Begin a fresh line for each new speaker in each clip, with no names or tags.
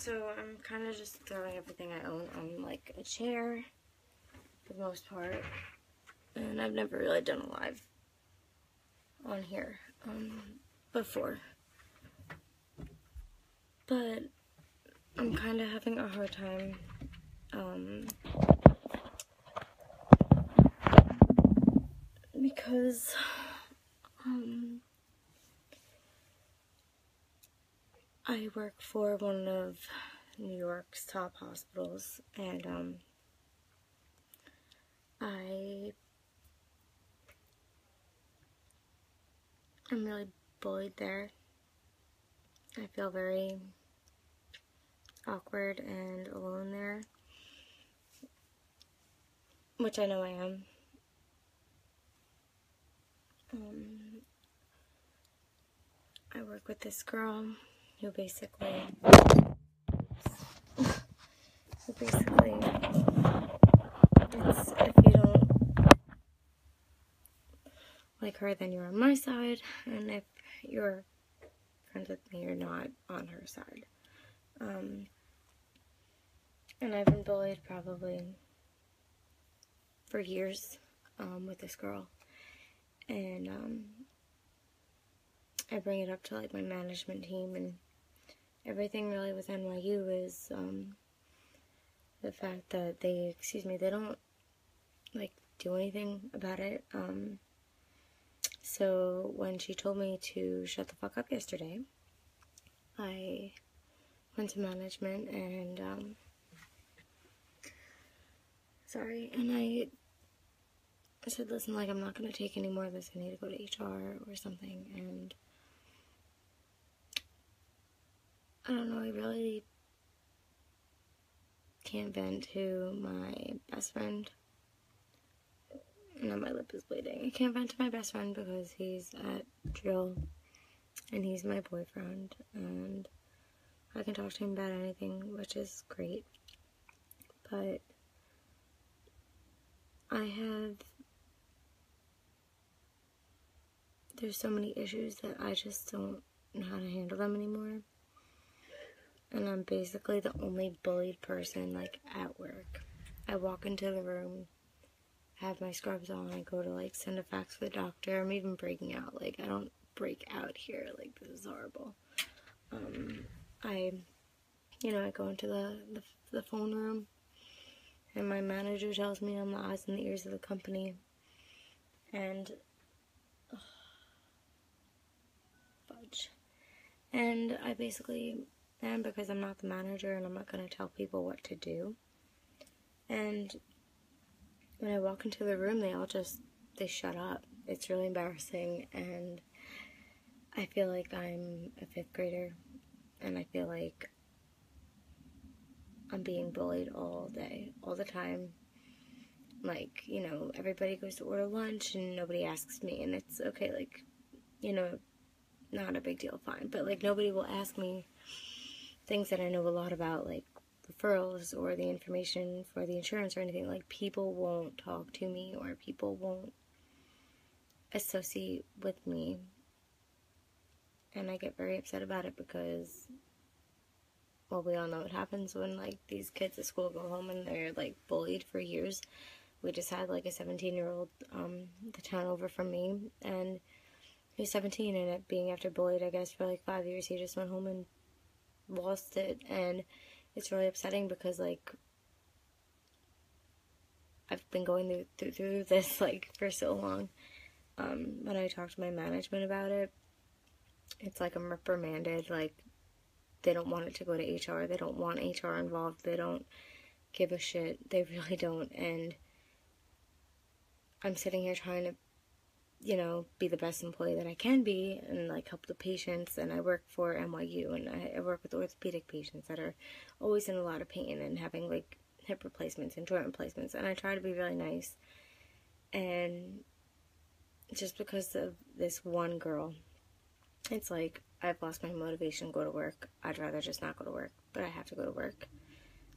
So I'm kind of just throwing everything I own on like a chair for the most part, and I've never really done a live on here before, but I'm kind of having a hard time because I work for one of New York's top hospitals, and I'm really bullied there. I feel very awkward and alone there, which I know I am. I work with this girl who basically it's, if you don't like her, then you're on my side, and if you're friends with me, you're not on her side. And I've been bullied probably for years with this girl, and I bring it up to like my management team, and everything really with NYU is the fact that they don't like do anything about it. So when she told me to shut the fuck up yesterday, I went to management and I said, listen, like, I'm not going to take any more of this. I need to go to HR or something. And I don't know, I really can't vent to my best friend. Now my lip is bleeding. I can't vent to my best friend because he's at drill and he's my boyfriend, and I can talk to him about anything, which is great. But there's so many issues that I just don't know how to handle them anymore. And I'm basically the only bullied person, like, at work. I walk into the room, have my scrubs on, I go to, like, send a fax for the doctor. I'm even breaking out. Like, I don't break out here. Like, this is horrible. I go into the phone room, and my manager tells me I'm the eyes and the ears of the company. And fudge. And I basically am, because I'm not the manager and I'm not going to tell people what to do. And when I walk into the room, they shut up. It's really embarrassing, and I feel like I'm a 5th grader, and I feel like I'm being bullied all day, all the time. Like, everybody goes to order lunch and nobody asks me, and it's okay, like, not a big deal, fine. But, like, nobody will ask me things that I know a lot about, like referrals or the information for the insurance or anything. Like, people won't talk to me, or people won't associate with me. And I get very upset about it because, well, we all know what happens when, like, these kids at school go home and they're, like, bullied for years. We just had, like, a 17-year-old, the town over from me, and he's 17, and it being after bullied, I guess, for, like, 5 years, he just went home and lost it. And it's really upsetting because, like, I've been going through this, like, for so long. When I talk to my management about it, it's like I'm reprimanded. Like, they don't want it to go to HR. They don't want HR involved. They don't give a shit. They really don't. And I'm sitting here trying to, be the best employee that I can be and, like, help the patients. And I work for NYU, and I work with orthopedic patients that are always in a lot of pain and having, like, hip replacements and joint replacements. And I try to be really nice. And just because of this one girl, it's like I've lost my motivation to go to work. I'd rather just not go to work, but I have to go to work.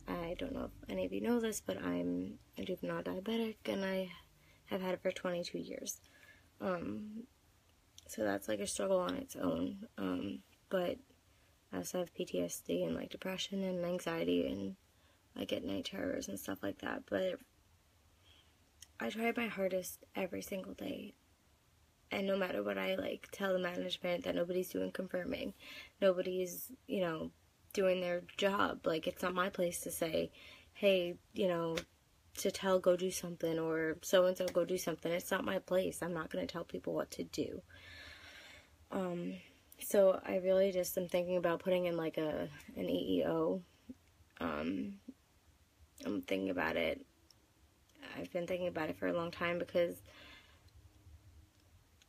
I don't know if any of you know this, but I'm a juvenile diabetic, and I have had it for 22 years. So that's, like, a struggle on its own. But I also have PTSD and, like, depression and anxiety, and I get night terrors and stuff like that, but I try my hardest every single day. And no matter what I, like, tell the management that nobody's doing confirming, nobody's, you know, doing their job. Like, it's not my place to say, hey, you know, to tell go do something, or so-and-so go do something. It's not my place. I'm not going to tell people what to do. So I really just am thinking about putting in, like, an EEO. I'm thinking about it. I've been thinking about it for a long time because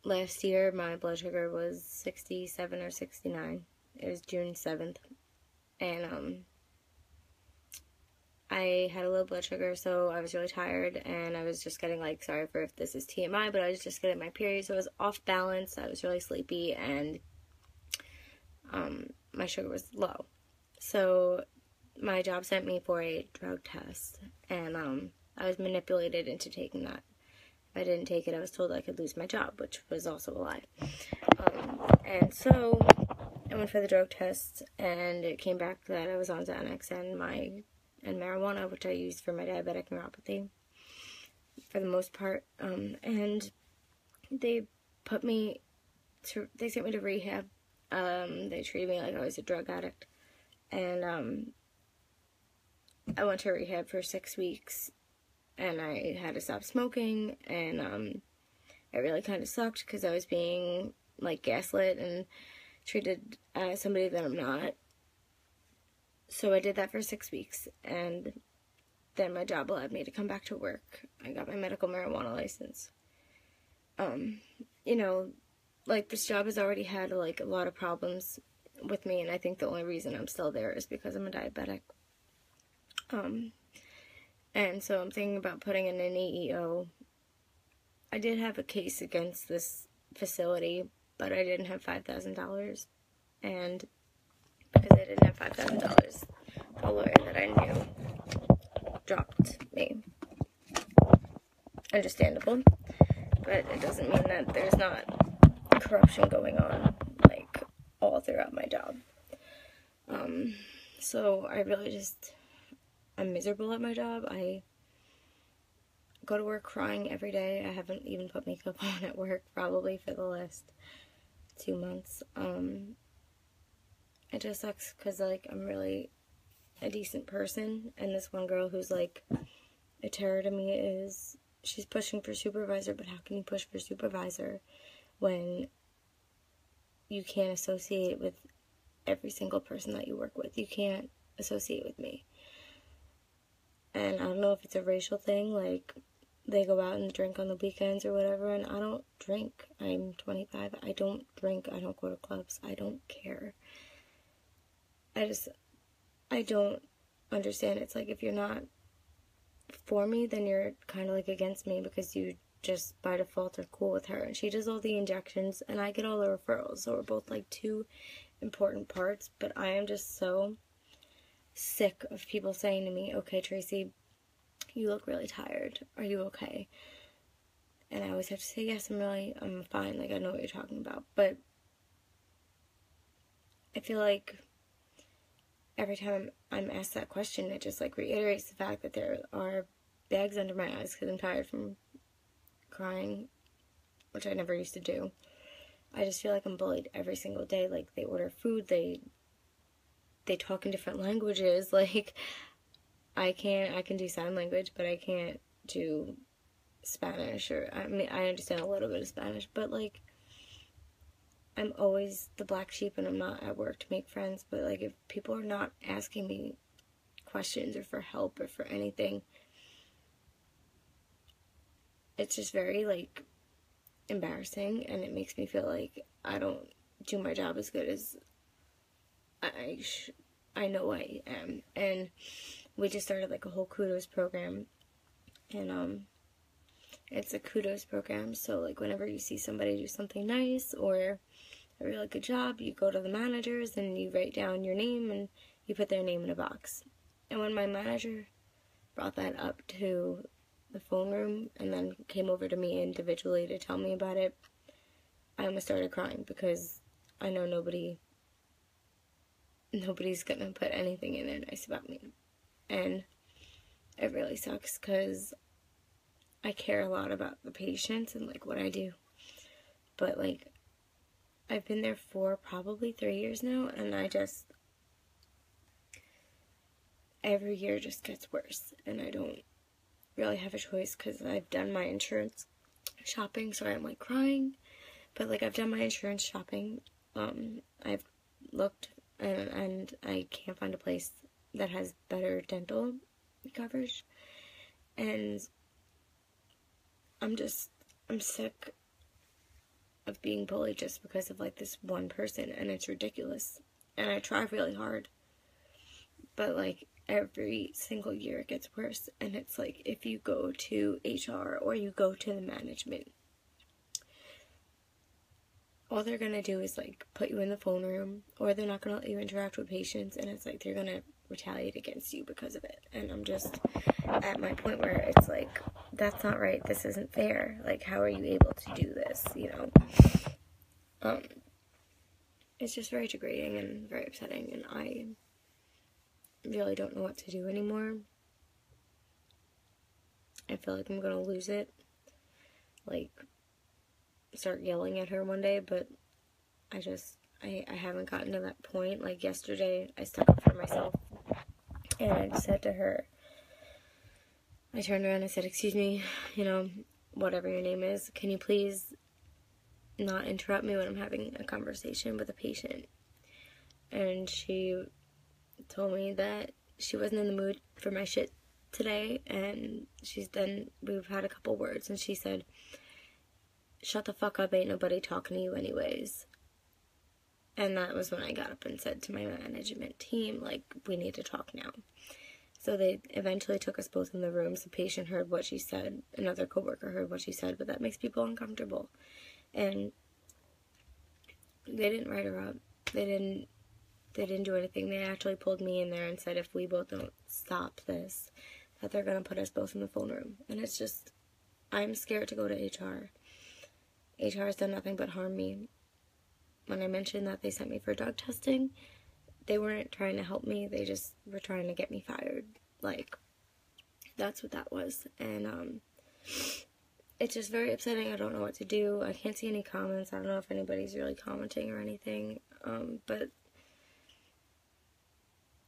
last year my blood sugar was 67 or 69. It was June 7th. And I had a low blood sugar, so I was really tired, and I was just getting, like, sorry for if this is TMI, but I was just getting my period, so I was off balance. I was really sleepy, and my sugar was low. So my job sent me for a drug test, and I was manipulated into taking that. If I didn't take it, I was told I could lose my job, which was also a lie. And so I went for the drug test, and it came back that I was on Xanax and marijuana, which I used for my diabetic neuropathy for the most part. And they sent me to rehab. They treated me like I was a drug addict. And I went to rehab for 6 weeks, and I had to stop smoking, and it really kind of sucked because I was being, like, gaslit and treated as somebody that I'm not. So I did that for 6 weeks, and then my job allowed me to come back to work. I got my medical marijuana license. You know, like, this job has already had, like, a lot of problems with me, and I think the only reason I'm still there is because I'm a diabetic. And so I'm thinking about putting in an EEO. I did have a case against this facility, but I didn't have $5,000, and because I didn't have $5,000, the lawyer that I knew dropped me. Understandable, but it doesn't mean that there's not corruption going on, like, all throughout my job. So I really I'm miserable at my job. I go to work crying every day. I haven't even put makeup on at work probably for the last 2 months. It just sucks because, like, I'm really a decent person, and this one girl who's, like, a terror to me she's pushing for supervisor, but how can you push for supervisor when you can't associate with every single person that you work with? You can't associate with me. And I don't know if it's a racial thing, like, they go out and drink on the weekends or whatever, and I don't drink. I'm 25. I don't drink. I don't go to clubs. I don't care. I don't understand. It's like, if you're not for me, then you're kind of, like, against me because you just by default are cool with her. And she does all the injections, and I get all the referrals. So we're both, like, two important parts. But I am just so sick of people saying to me, okay, Tracy, you look really tired. Are you okay? And I always have to say, yes, I'm fine. Like, I know what you're talking about. But I feel like every time I'm asked that question, it just, like, reiterates the fact that there are bags under my eyes because I'm tired from crying, which I never used to do. I just feel like I'm bullied every single day. Like, they order food, they talk in different languages. Like, I can do sign language, but I can't do Spanish, or, I mean, I understand a little bit of Spanish, but, like, I'm always the black sheep, and I'm not at work to make friends. But, like, if people are not asking me questions or for help or for anything, it's just very, like, embarrassing, and it makes me feel like I don't do my job as good as I know I am. And we just started, like, a whole kudos program, and it's a kudos program. So, like, whenever you see somebody do something nice or a really good job, you go to the managers and you write down your name and you put their name in a box. And when my manager brought that up to the phone room and then came over to me individually to tell me about it, I almost started crying because I know nobody nobody's gonna put anything in there nice about me. And it really sucks because I care a lot about the patients and, like, what I do. But, like, I've been there for probably 3 years now, and every year just gets worse, and I don't really have a choice because I've done my insurance shopping. Sorry, I'm, like, crying. But, like, I've done my insurance shopping. I've looked, and I can't find a place that has better dental coverage. And I'm sick of being bullied just because of, like, this one person, and it's ridiculous. And I try really hard, but, like, every single year it gets worse. And it's like, if you go to HR or you go to the management, all they're gonna do is, like, put you in the phone room, or they're not gonna let you interact with patients, and it's like they're gonna retaliate against you because of it. And I'm just at my point where it's like, that's not right, this isn't fair, like, how are you able to do this, you know? It's just very degrading and very upsetting, and I really don't know what to do anymore. I feel like I'm gonna lose it, like, start yelling at her one day, but I haven't gotten to that point. Like, yesterday, I stuck up for myself, and I just said to her, I turned around and I said, excuse me, you know, whatever your name is, can you please not interrupt me when I'm having a conversation with a patient? And she told me that she wasn't in the mood for my shit today, and we've had a couple words, and she said, shut the fuck up, ain't nobody talking to you anyways. And that was when I got up and said to my management team, like, we need to talk now. So they eventually took us both in the rooms. The patient heard what she said, another coworker heard what she said, but that makes people uncomfortable. And they didn't write her up. They didn't do anything. They actually pulled me in there and said, if we both don't stop this, that they're going to put us both in the phone room. And it's just, I'm scared to go to HR. HR has done nothing but harm me. When I mentioned that they sent me for drug testing, they weren't trying to help me. They just were trying to get me fired. Like, that's what that was. And it's just very upsetting. I don't know what to do. I can't see any comments. I don't know if anybody's really commenting or anything. But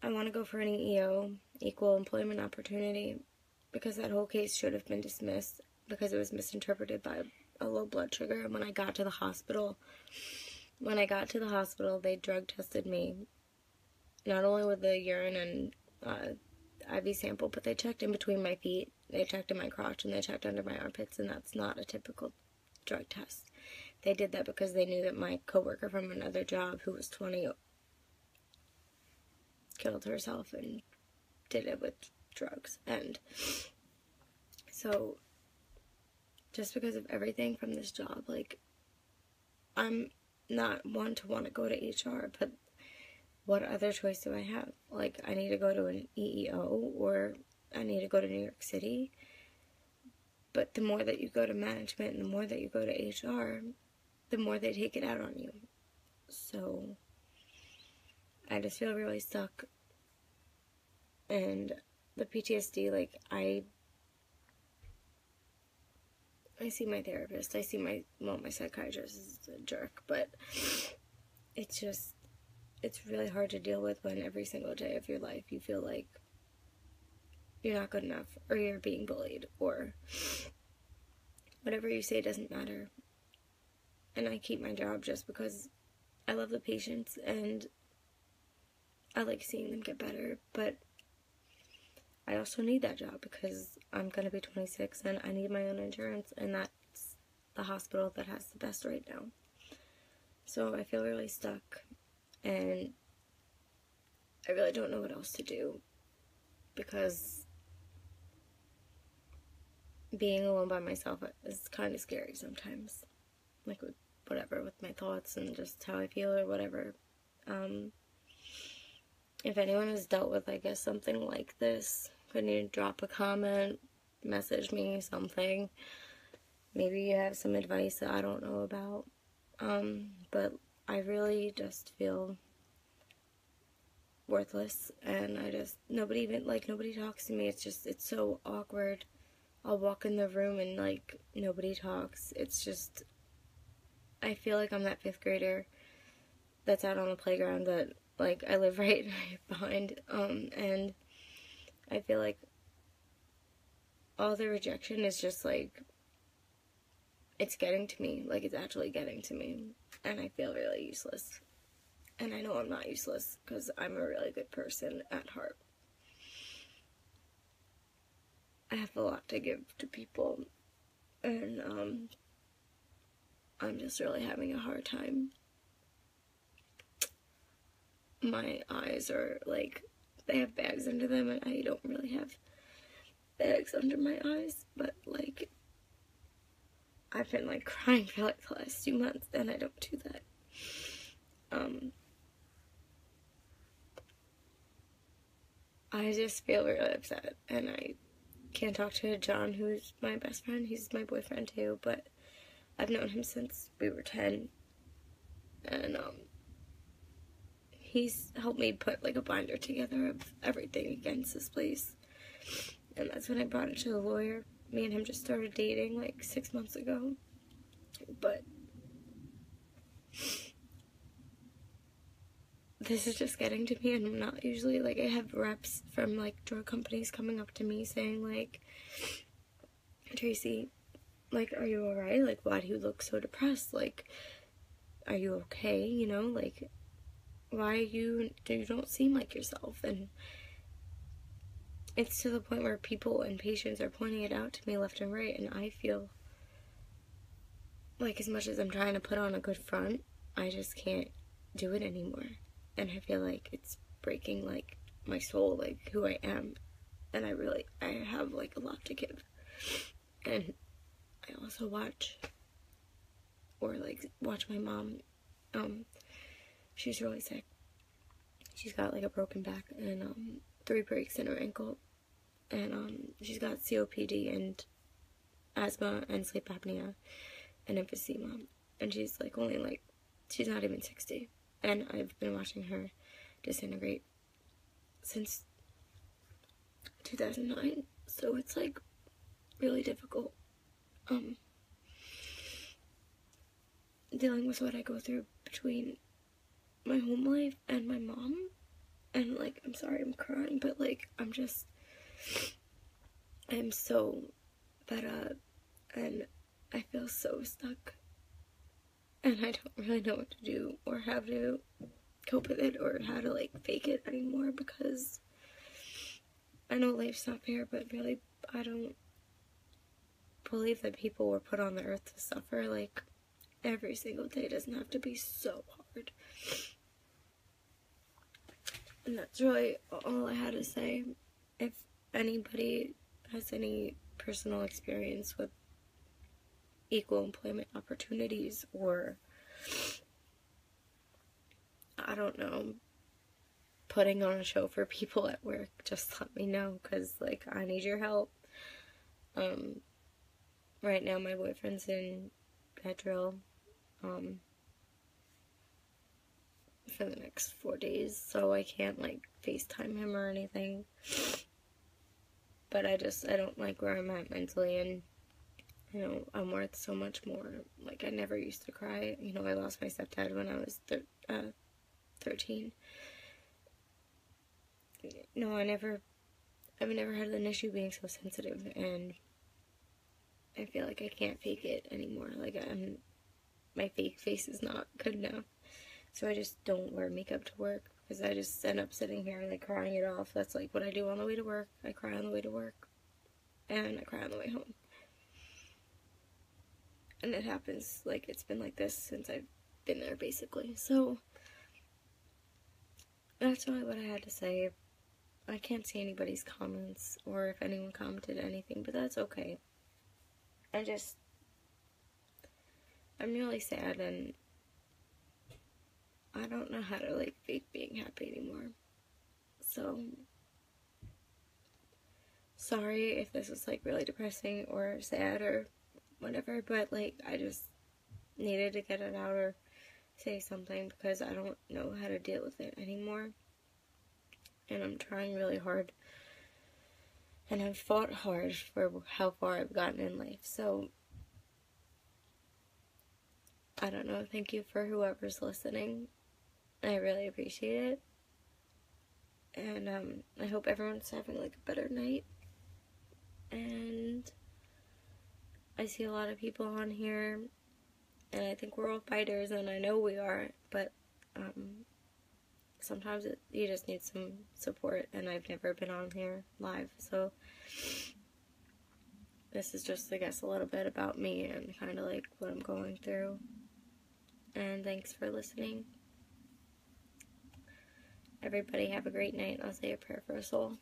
I want to go for an EEO, Equal Employment Opportunity, because that whole case should have been dismissed because it was misinterpreted by a low blood sugar. And when I got to the hospital, they drug tested me, not only with the urine and IV sample, but they checked in between my feet, they checked in my crotch, and they checked under my armpits, and that's not a typical drug test. They did that because they knew that my coworker from another job, who was 20, killed herself and did it with drugs. And so, just because of everything from this job, like, I'm not one to want to go to HR, but what other choice do I have? Like, I need to go to an EEO, or I need to go to New York City. But the more that you go to management and the more that you go to HR, the more they take it out on you. So I just feel really stuck. And the PTSD, like, I see my therapist, I see my psychiatrist is a jerk, but it's really hard to deal with when every single day of your life you feel like you're not good enough, or you're being bullied, or whatever you say doesn't matter. And I keep my job just because I love the patients and I like seeing them get better, but I also need that job because I'm going to be 26 and I need my own insurance, and that's the hospital that has the best right now. So I feel really stuck, and I really don't know what else to do, because being alone by myself is kind of scary sometimes, like with my thoughts and just how I feel or whatever. If anyone has dealt with, I guess, something like this, can you drop a comment, message me, something? Maybe you have some advice that I don't know about. But I really just feel worthless, and nobody talks to me. It's so awkward. I'll walk in the room and, like, nobody talks. It's just, I feel like I'm that 5th grader that's out on the playground that, like, I live right behind, and I feel like all the rejection is just, like, it's getting to me. Like, it's actually getting to me, and I feel really useless. And I know I'm not useless, because I'm a really good person at heart. I have a lot to give to people, and I'm just really having a hard time. My eyes are, like, they have bags under them, and I don't really have bags under my eyes, but, like, I've been, like, crying for, like, the last 2 months, and I don't do that. I just feel really upset, and I can't talk to John, who's my best friend. He's my boyfriend, too, but I've known him since we were 10, and, he's helped me put, like, a binder together of everything against this place, and that's when I brought it to the lawyer. Me and him just started dating, like, 6 months ago, but this is just getting to me, and I'm not usually, like, I have reps from, like, drug companies coming up to me saying, like, Tracy, like, are you alright? Like, why do you look so depressed? Like, are you okay? You know, like, why you don't seem like yourself? And it's to the point where people and patients are pointing it out to me left and right, and I feel like, as much as I'm trying to put on a good front, I just can't do it anymore. And I feel like it's breaking, like, my soul, like, who I am. And I have, like, a lot to give. And I also watch my mom. She's really sick. She's got, like, a broken back and 3 breaks in her ankle. And she's got COPD and asthma and sleep apnea and emphysema. And she's, like, she's not even 60. And I've been watching her disintegrate since 2009. So it's, like, really difficult. Dealing with what I go through between my home life and my mom. And, like, I'm sorry I'm crying, but, like, I'm so fed up, and I feel so stuck, and I don't really know what to do, or how to cope with it, or how to, like, fake it anymore, because I know life's not fair, but really, I don't believe that people were put on the earth to suffer. Like, every single day doesn't have to be so hard. And that's really all I had to say. If anybody has any personal experience with equal employment opportunities, or, I don't know, putting on a show for people at work, just let me know, because, like, I need your help. Right now my boyfriend's in bed drill, for the next 4 days, so I can't, like, FaceTime him or anything. But I don't like where I'm at mentally, and, you know, I'm worth so much more. Like, I never used to cry. You know, I lost my stepdad when I was 13. No, I've never had an issue being so sensitive, and I feel like I can't fake it anymore. Like, my fake face is not good enough. So I just don't wear makeup to work, because I just end up sitting here, like, crying it off. That's, like, what I do on the way to work. I cry on the way to work, and I cry on the way home. And it happens, like, it's been like this since I've been there, basically. So, that's really what I had to say. I can't see anybody's comments, or if anyone commented anything, but that's okay. I'm really sad, and I don't know how to, like, fake being happy anymore. So, sorry if this was, like, really depressing or sad or whatever, but, like, I just needed to get it out or say something, because I don't know how to deal with it anymore. and I'm trying really hard, and I've fought hard for how far I've gotten in life. So I don't know, thank you for whoever's listening. I really appreciate it. And I hope everyone's having like a better night. And I see a lot of people on here, and I think we're all fighters, and I know we are, but sometimes you just need some support, and I've never been on here live, so this is just, I guess, a little bit about me and kind of like what I'm going through. And thanks for listening. Everybody have a great night. I'll say a prayer for us all.